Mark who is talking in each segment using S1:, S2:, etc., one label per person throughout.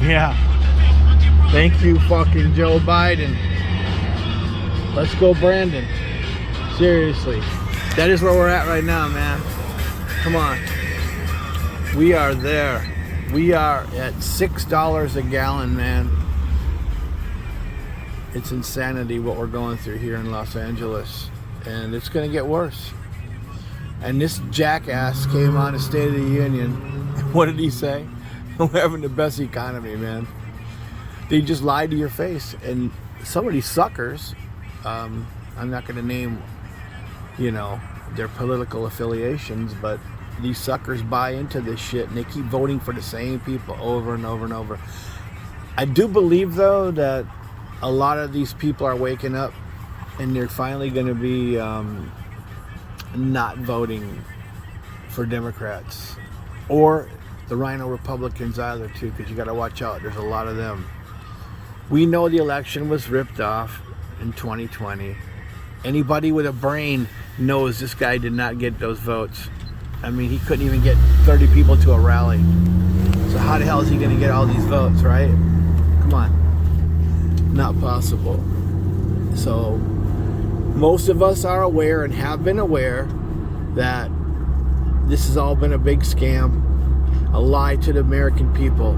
S1: Yeah. Thank you, fucking Joe Biden. Let's go, Brandon. Seriously. That is where we're at right now, man. Come on. We are there. We are at $6 a gallon, man. It's insanity what we're going through here in Los Angeles. And it's going to get worse. And this jackass came on a State of the Union. What did he say? We're having the best economy, man. They just lied to your face. And some of these suckers, I'm not going to name, their political affiliations, but these suckers buy into this shit and they keep voting for the same people over and over and over. I do believe, though, that a lot of these people are waking up and they're finally going to be not voting for Democrats or the Rhino Republicans either, too, because you got to watch out. There's a lot of them. We know the election was ripped off in 2020. Anybody with a brain knows this guy did not get those votes. I mean, he couldn't even get 30 people to a rally. So how the hell is he going to get all these votes, right? Come on. Not possible. So most of us are aware and have been aware that this has all been a big scam, a lie to the American people,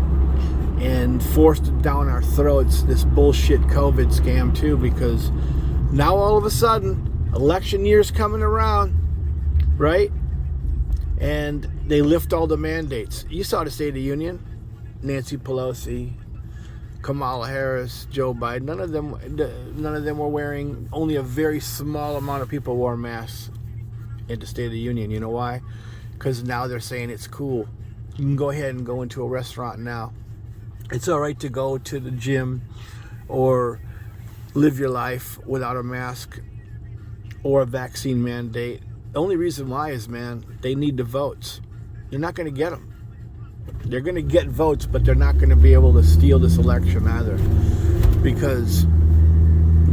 S1: and forced down our throats this bullshit COVID scam too, because now all of a sudden election year's coming around, right? And they lift all the mandates. You saw the State of the Union, Nancy Pelosi, Kamala Harris, Joe Biden. None of them were wearing. Only a very small amount of people wore masks at the State of the Union. You know why? Because now they're saying it's cool. You can go ahead and go into a restaurant now. It's all right to go to the gym or live your life without a mask or a vaccine mandate. The only reason why is, man, they need the votes. They're not going to get them. They're going to get votes, but they're not going to be able to steal this election either, because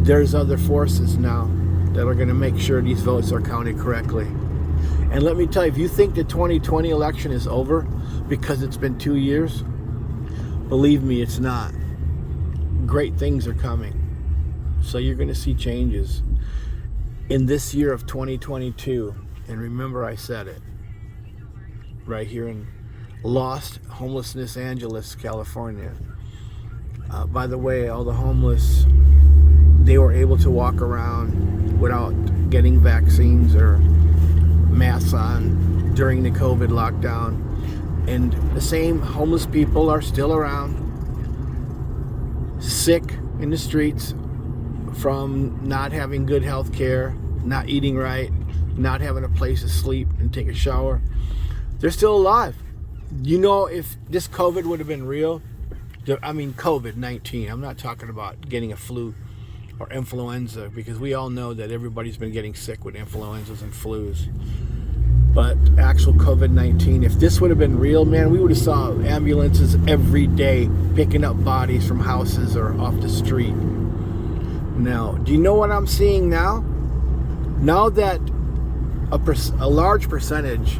S1: there's other forces now that are going to make sure these votes are counted correctly. And let me tell you, if you think the 2020 election is over because it's been 2 years, believe me, it's not. Great things are coming. So you're going to see changes in this year of 2022. And remember, I said it right here in Lost Homelessness Angeles, California. By the way, all the homeless, they were able to walk around without getting vaccines or masks on during the COVID lockdown. And the same homeless people are still around, sick in the streets from not having good health care, not eating right, not having a place to sleep and take a shower. They're still alive. You know, if this COVID would have been real, COVID-19, I'm not talking about getting a flu or influenza, because we all know that everybody's been getting sick with influenzas and flus. But actual COVID-19, if this would have been real, man, we would have saw ambulances every day picking up bodies from houses or off the street. Now, do you know what I'm seeing now? Now that a large percentage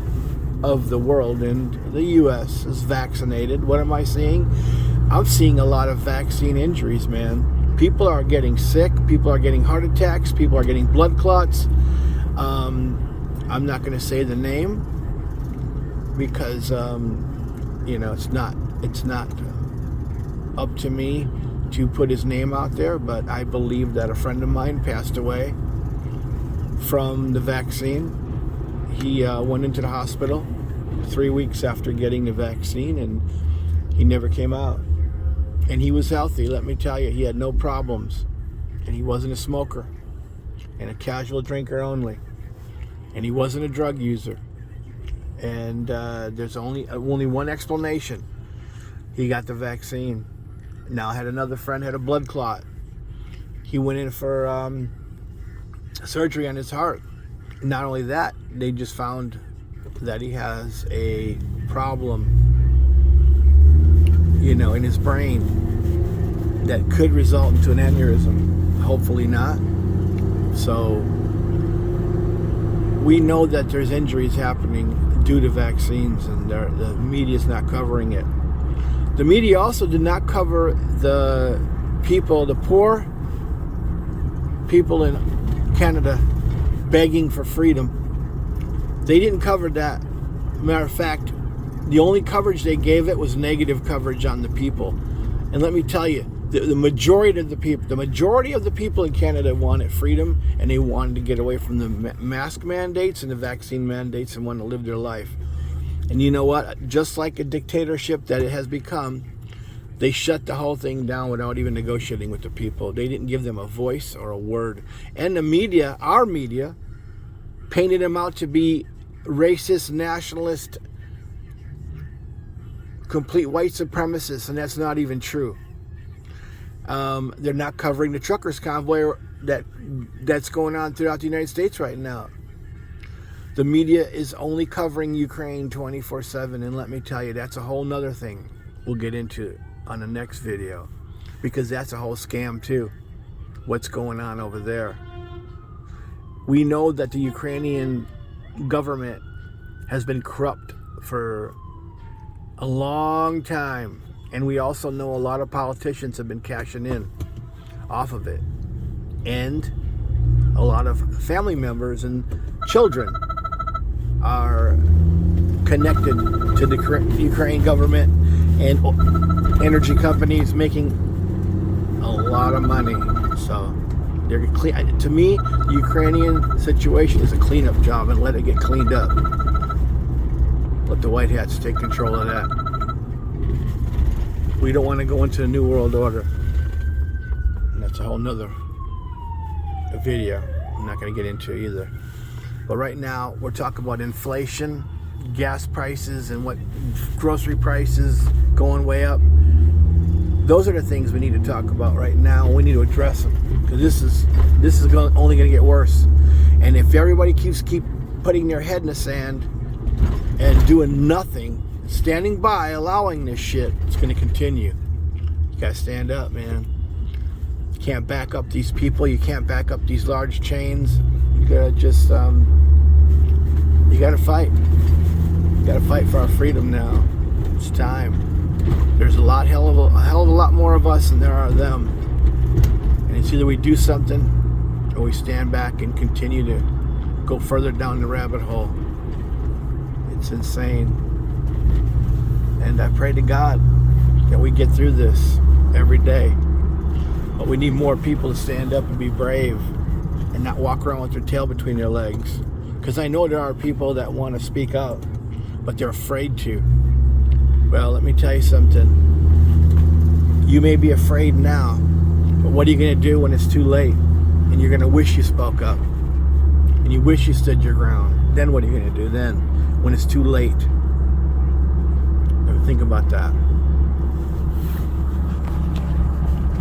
S1: of the world and the U.S. is vaccinated, what am I seeing? I'm seeing a lot of vaccine injuries, man. People are getting sick. People are getting heart attacks. People are getting blood clots. I'm not going to say the name because, it's not up to me to put his name out there, but I believe that a friend of mine passed away from the vaccine. He went into the hospital 3 weeks after getting the vaccine, and he never came out. And he was healthy, let me tell you. He had no problems. And he wasn't a smoker and a casual drinker only. And he wasn't a drug user. And there's only one explanation. He got the vaccine. Now, I had another friend had a blood clot. He went in for surgery on his heart. Not only that, they just found that he has a problem, in his brain that could result into an aneurysm. Hopefully not. So we know that there's injuries happening due to vaccines, and the media's not covering it. The media also did not cover the people, the poor people in Canada begging for freedom. They didn't cover that. Matter of fact, the only coverage they gave it was negative coverage on the people. And let me tell you, the majority of the people in Canada wanted freedom, and they wanted to get away from the mask mandates and the vaccine mandates and wanted to live their life. And you know what? Just like a dictatorship that it has become, they shut the whole thing down without even negotiating with the people. They didn't give them a voice or a word. And the media, our media, painted them out to be racist, nationalist, complete white supremacists, and that's not even true. They're not covering the truckers' convoy that's going on throughout the United States right now. The media is only covering Ukraine 24/7, and let me tell you, that's a whole nother thing we'll get into on the next video, because that's a whole scam too, what's going on over there. We know that the Ukrainian government has been corrupt for a long time, and we also know a lot of politicians have been cashing in off of it, and a lot of family members and children are connected to the Ukraine government and energy companies making a lot of money. So they're clean. To me, the Ukrainian situation is a cleanup job, and let it get cleaned up. Let the white hats take control of that. We don't want to go into a new world order, and that's a whole nother video I'm not going to get into either. But right now we're talking about inflation, gas prices, and what grocery prices going way up. Those are the things we need to talk about right now. We need to address them, because this is only going to get worse. And if everybody keep putting their head in the sand and doing nothing, standing by, allowing this shit, it's going to continue. You got to stand up, man. You can't back up these people. You can't back up these large chains. You got to just, you got to fight. You got to fight for our freedom now. It's time. There's a hell of a lot more of us than there are them. And it's either we do something or we stand back and continue to go further down the rabbit hole. It's insane. And I pray to God that we get through this every day. But we need more people to stand up and be brave and not walk around with their tail between their legs. Because I know there are people that want to speak out, but they're afraid to. Well, let me tell you something. You may be afraid now, but what are you going to do when it's too late? And you're going to wish you spoke up. And you wish you stood your ground. Then what are you going to do then, when it's too late? Think about that.